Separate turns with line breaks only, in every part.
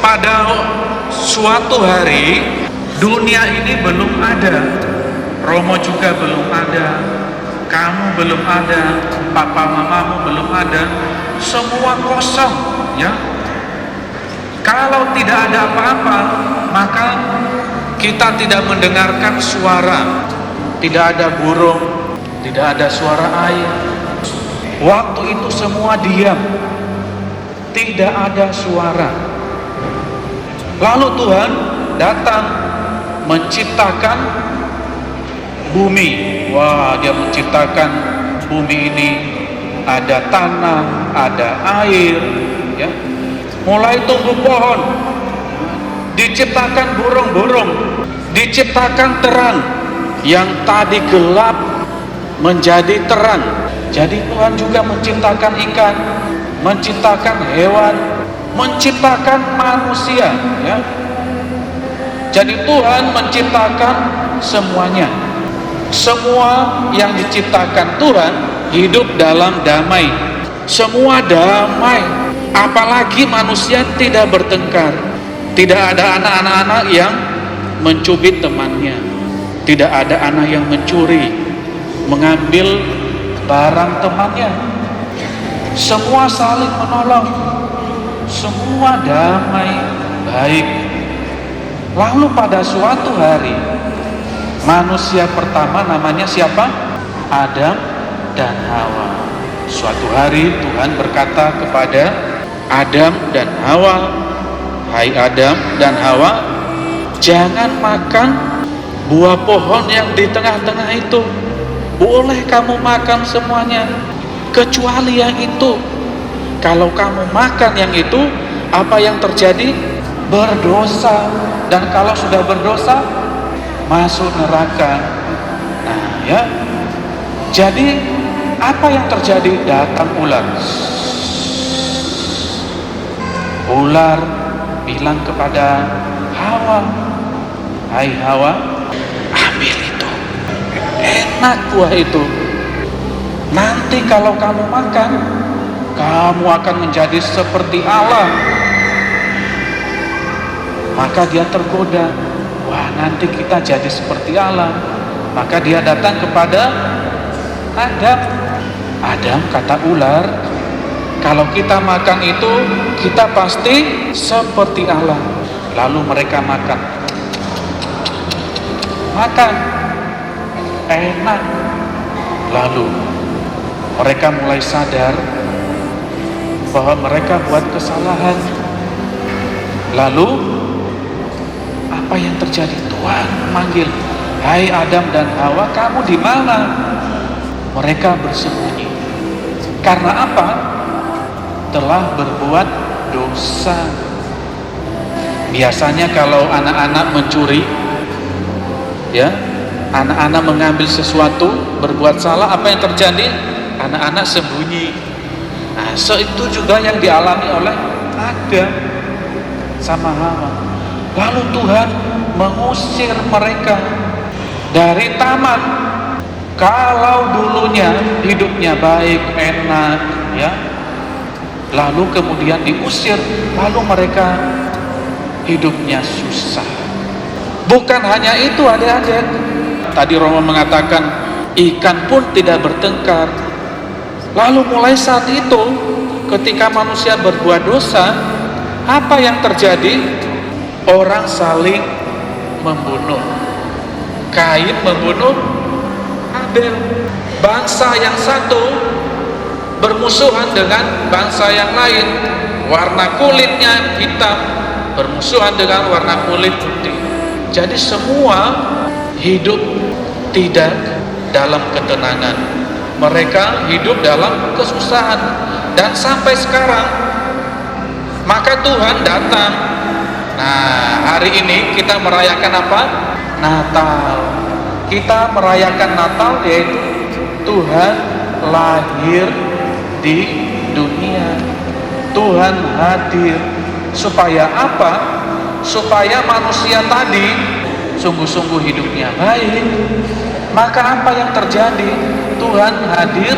pada suatu hari dunia ini belum ada, Romo juga belum ada, kamu belum ada, papa mamamu belum ada, semua kosong ya. Kalau tidak ada apa-apa, maka kita tidak mendengarkan suara, tidak ada burung, tidak ada suara air. Waktu itu semua diam, tidak ada suara. Lalu Tuhan datang menciptakan bumi. Wah, Dia menciptakan bumi ini, ada tanah, ada air, ya. Mulai tumbuh pohon, diciptakan burung-burung, diciptakan terang yang tadi gelap menjadi terang. Jadi Tuhan juga menciptakan ikan, menciptakan hewan, menciptakan manusia, ya. Jadi Tuhan menciptakan semuanya. Semua yang diciptakan Tuhan hidup dalam damai. Semua damai. Apalagi manusia tidak bertengkar. Tidak ada anak-anak yang mencubit temannya. Tidak ada anak yang mencuri, mengambil barang temannya. Semua saling menolong. Semua damai, baik. Lalu pada suatu hari, manusia pertama namanya siapa? Adam dan Hawa. Suatu hari Tuhan berkata kepada Adam dan Hawa, "Hai Adam dan Hawa, jangan makan buah pohon yang di tengah-tengah itu. Boleh kamu makan semuanya, kecuali yang itu. Kalau kamu makan yang itu, apa yang terjadi? Berdosa. Dan kalau sudah berdosa, masuk neraka." Nah ya, jadi apa yang terjadi? Datang ular. Ular bilang kepada Hawa, "Hai Hawa, ambil itu. Enak buah itu. Nanti kalau kamu makan, kamu akan menjadi seperti Allah." Maka dia tergoda. Wah, nanti kita jadi seperti Allah. Maka dia datang kepada Adam. Adam, kata ular, kalau kita makan itu, kita pasti seperti Allah. Lalu mereka makan. Makan. Enak. Lalu mereka mulai sadar bahwa mereka buat kesalahan. Lalu apa yang terjadi? Tuhan manggil, "Hai Adam dan Hawa, kamu di mana?" Mereka bersembunyi. Karena apa? Telah berbuat dosa. Biasanya kalau anak-anak mencuri, ya, anak-anak mengambil sesuatu, berbuat salah, apa yang terjadi? Anak-anak sembunyi. Nah, itu juga yang dialami oleh Adam sama Hawa. Lalu Tuhan mengusir mereka dari taman. Kalau dulunya hidupnya baik, enak, ya, lalu kemudian diusir, lalu mereka hidupnya susah. Bukan hanya itu, adik-adik. Tadi Romo mengatakan ikan pun tidak bertengkar. Lalu mulai saat itu, ketika manusia berbuat dosa, apa yang terjadi? Orang saling membunuh. Kain membunuh Abel. Bangsa yang satu bermusuhan dengan bangsa yang lain. Warna kulitnya hitam bermusuhan dengan warna kulit putih. Jadi semua hidup tidak dalam ketenangan. Mereka hidup dalam kesusahan. Dan sampai sekarang, maka Tuhan datang. Nah, hari ini kita merayakan apa? Natal. Kita merayakan Natal, yaitu Tuhan lahir di dunia. Tuhan hadir. Supaya apa? Supaya manusia tadi sungguh-sungguh hidupnya baik. Maka apa yang terjadi? Tuhan hadir,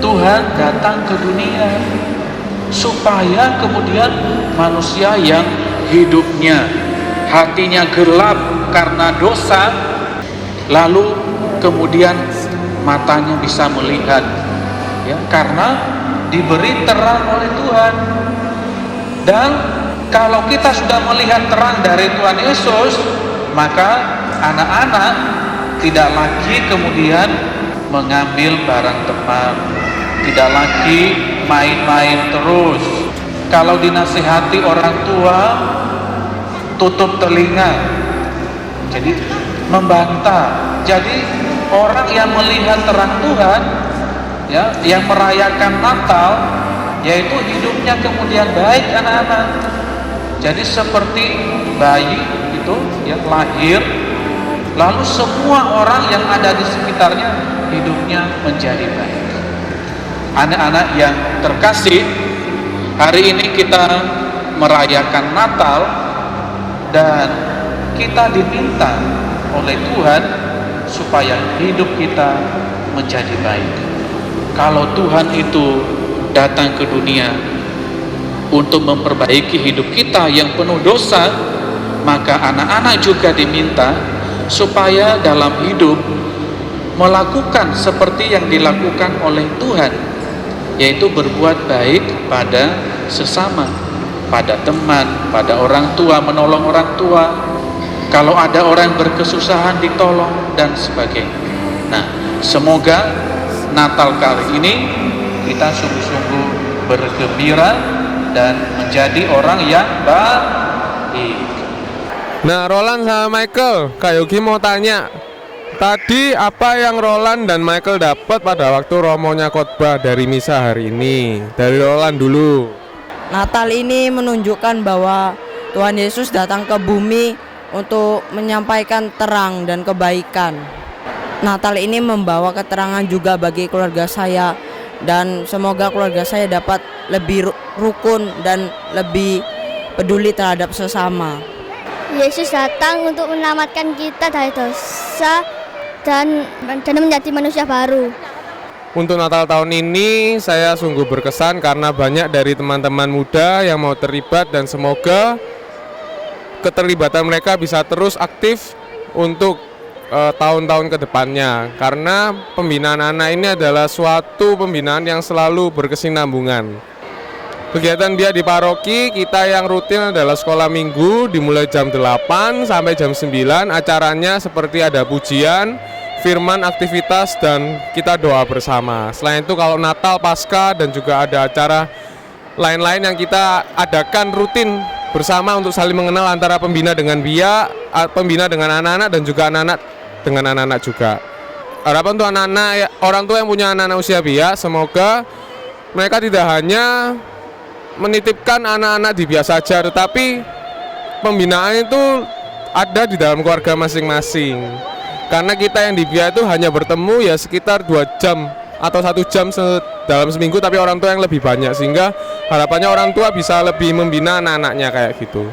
Tuhan datang ke dunia, supaya kemudian manusia yang hidupnya, hatinya gelap karena dosa, lalu kemudian matanya bisa melihat, ya, karena diberi terang oleh Tuhan. Dan kalau kita sudah melihat terang dari Tuhan Yesus, maka anak-anak tidak lagi kemudian mengambil barang teman, tidak lagi main-main terus. Kalau dinasihati orang tua, tutup telinga, jadi membantah. Jadi orang yang melihat terang Tuhan, ya, yang merayakan Natal, yaitu hidupnya kemudian baik anak-anak. Jadi seperti bayi itu yang lahir, lalu semua orang yang ada di sekitarnya hidupnya menjadi baik. Anak-anak yang terkasih, hari ini kita merayakan Natal dan kita diminta oleh Tuhan supaya hidup kita menjadi baik. Kalau Tuhan itu datang ke dunia untuk memperbaiki hidup kita yang penuh dosa, maka anak-anak juga diminta supaya dalam hidup melakukan seperti yang dilakukan oleh Tuhan, yaitu berbuat baik pada sesama, pada teman, pada orang tua, menolong orang tua, kalau ada orang berkesusahan ditolong, dan sebagainya. Nah, semoga Natal kali ini kita sungguh-sungguh bergembira dan menjadi orang yang baik.
Nah, Roland sama Michael, Kak Yogi mau tanya, tadi apa yang Roland dan Michael dapat pada waktu romonya khotbah dari misa hari ini? Dari Roland dulu.
Natal ini menunjukkan bahwa Tuhan Yesus datang ke bumi untuk menyampaikan terang dan kebaikan. Natal ini membawa keterangan juga bagi keluarga saya, dan semoga keluarga saya dapat lebih rukun dan lebih peduli terhadap sesama.
Yesus datang untuk menyelamatkan kita dari dosa dan menjadi manusia baru.
Untuk Natal tahun ini saya sungguh berkesan karena banyak dari teman-teman muda yang mau terlibat, dan semoga keterlibatan mereka bisa terus aktif untuk tahun-tahun ke depannya, karena pembinaan anak ini adalah suatu pembinaan yang selalu berkesinambungan. Kegiatan dia di paroki kita yang rutin adalah sekolah minggu, dimulai jam 8 sampai jam 9. Acaranya seperti ada pujian, firman, aktivitas, dan kita doa bersama. Selain itu kalau Natal, Paskah, dan juga ada acara lain-lain yang kita adakan rutin bersama untuk saling mengenal antara pembina dengan pembina dengan anak-anak, dan juga anak-anak dengan anak-anak juga. Harapan untuk anak-anak, orang tua yang punya anak-anak usia biak, semoga mereka tidak hanya menitipkan anak-anak di biak saja, tetapi pembinaan itu ada di dalam keluarga masing-masing. Karena kita yang di biak itu hanya bertemu ya sekitar 2 jam atau 1 jam dalam seminggu, tapi orang tua yang lebih banyak, sehingga harapannya orang tua bisa lebih membina anak-anaknya kayak gitu.